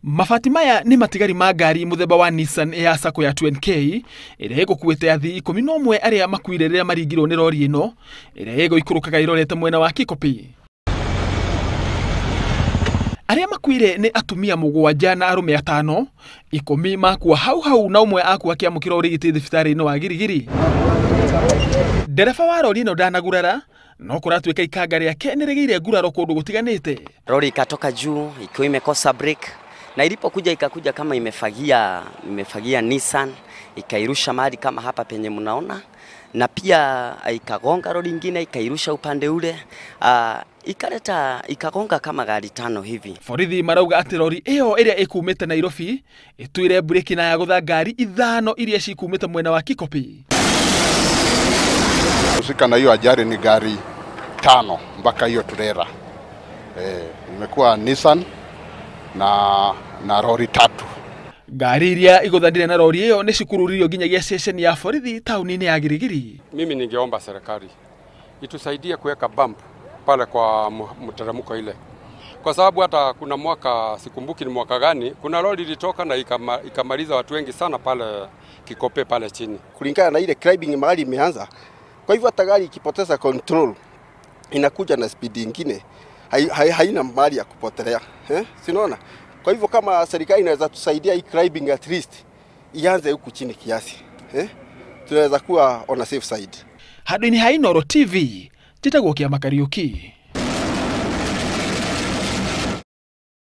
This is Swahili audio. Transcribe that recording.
Mabati maya ni matigari ma ngari muthemba wa Nissan ya Sacco ya 20K ĩrĩa ĩgũkuĩte athii 11 arĩa makuire rĩrĩa maringirwo nĩ lori ĩno ĩrĩa ĩgũikũrũkaga ĩrorete mwena wa Kikopey. Arĩa makuire nĩ atumia 7 na arũme 5, 10 makua hau na umwe akua akĩamũkĩra ũrigiti thibitarĩ-inĩ wa Girigiri. Ndereba wa lori ĩno ndanagurara, no kũratuĩka ikanga rĩake nĩ rĩgĩire nguraro kũndũ gũtiganĩte. Lori ikatoka juu ikiwa imekosa brake, na ilipokuja ikakuja kama imefagia Nissan, ikairusha mahali kama hapa penye mnaona, na pia ikagonga lori nyingine ikairusha upande ule, ikagonga kama gari 5 hivi. Borithi marauga atĩ lori ĩyo ĩrĩa ĩkumĩte Nairobi ĩtuire breki na ya gũtha ngari 5 iria cikumĩte mwena wa Kikopey. Usika na hiyo ajali ni gari 5 mpaka hiyo turera. Imekuwa Nissan na lori 3. Ngari iria igũthanire na lori ĩyo nĩ cikururirio nginyagia station ya borithi tauni-inĩ ya Girigiri. Mimi ningeomba serikali itusaidie kuweka bump pale kwa mteremko ile, kwa sababu hata kuna mwaka, sikumbuki ni mwaka gani, kuna lori ilitoka na ikamaliza watu wengi sana pale Kikopey pale chini. Kuringana na ile climbing mahali imeanza, kwa hivyo hata gari ikipoteza control inakuja na speed nyingine, haina mahali ya kupotelea, sinaona. Kwa hivyo kama serikali inaweza tusaidia hii climbing at least ianze huku chini kiasi, tunaweza kuwa on a safe side. Handũ-inĩ ha Inooro TV, njĩtagwo Kĩama Kariũki.